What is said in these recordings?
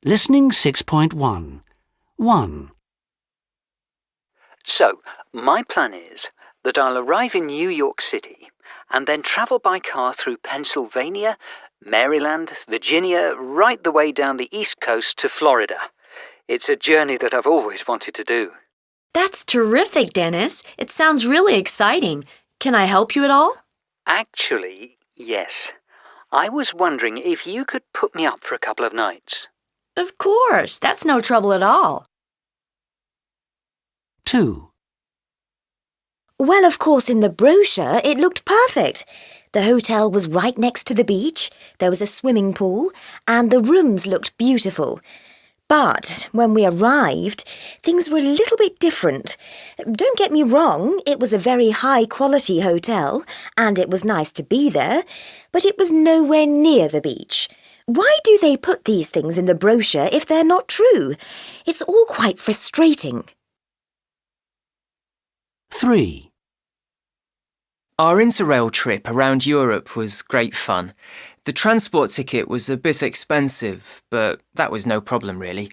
Listening 6.1. 1. So, my plan is that I'll arrive in New York City and then travel by car through Pennsylvania, Maryland, Virginia, right the way down the East Coast to Florida. It's a journey that I've always wanted to do. That's terrific, Dennis. It sounds really exciting. Can I help you at all? Actually, yes. I was wondering if you could put me up for a couple of nights. Of course. That's no trouble at all. 2. Well, of course, in the brochure, it looked perfect. The hotel was right next to the beach, there was a swimming pool, and the rooms looked beautiful. But when we arrived, things were a little bit different. Don't get me wrong, it was a very high-quality hotel, and it was nice to be there, but it was nowhere near the beach. Why do they put these things in the brochure if they're not true? It's all quite frustrating. 3. Our Interrail trip around Europe was great fun. The transport ticket was a bit expensive, but that was no problem really.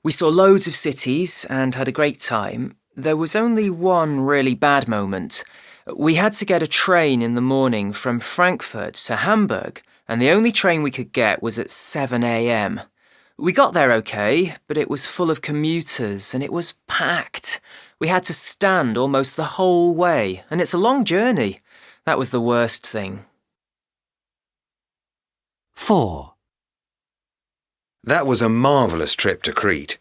We saw loads of cities and had a great time. There was only one really bad moment. We had to get a train in the morning from Frankfurt to Hamburg, and the only train we could get was at 7 a.m. We got there okay, but it was full of commuters and it was packed. We had to stand almost the whole way, and it's a long journey. That was the worst thing. 4. That was a marvellous trip to Crete.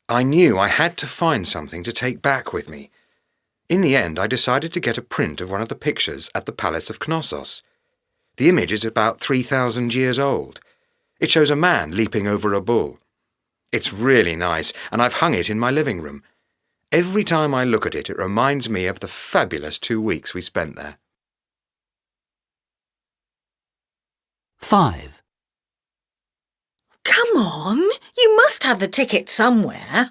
I knew I had to find something to take back with me. In the end, I decided to get a print of one of the pictures at the Palace of Knossos. The image is about 3,000 years old. It shows a man leaping over a bull. It's really nice, and I've hung it in my living room. Every time I look at it, it reminds me of the fabulous 2 weeks we spent there. 5. Come on, you must have the ticket somewhere.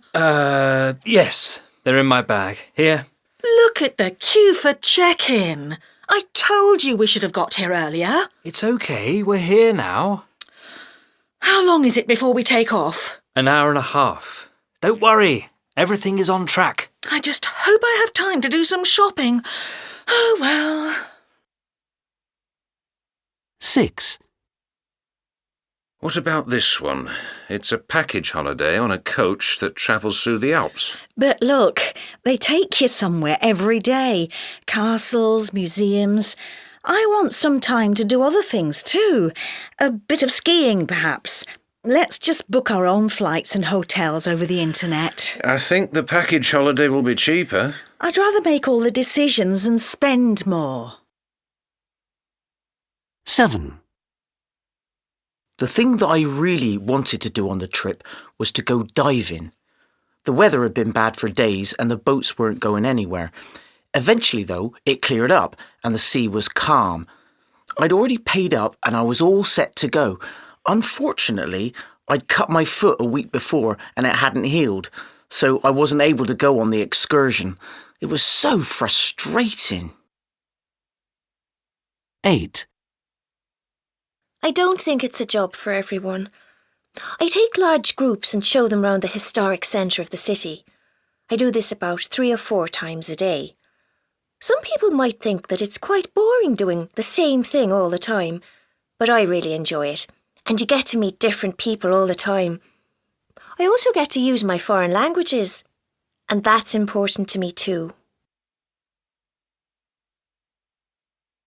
Yes, they're in my bag. Here. Look at the queue for check-in. I told you we should have got here earlier. It's okay, we're here now. How long is it before we take off? An hour and a half. Don't worry, everything is on track. I just hope I have time to do some shopping. Oh, well. 6. What about this one? It's a package holiday on a coach that travels through the Alps. But look, they take you somewhere every day. Castles, museums. I want some time to do other things too. A bit of skiing, perhaps. Let's just book our own flights and hotels over the internet. I think the package holiday will be cheaper. I'd rather make all the decisions and spend more. 7. The thing that I really wanted to do on the trip was to go diving. The weather had been bad for days and the boats weren't going anywhere. Eventually, though, it cleared up and the sea was calm. I'd already paid up and I was all set to go. Unfortunately, I'd cut my foot a week before and it hadn't healed, so I wasn't able to go on the excursion. It was so frustrating. 8. I don't think it's a job for everyone. I take large groups and show them around the historic centre of the city. I do this about 3 or 4 times a day. Some people might think that it's quite boring doing the same thing all the time, but I really enjoy it, and you get to meet different people all the time. I also get to use my foreign languages, and that's important to me too.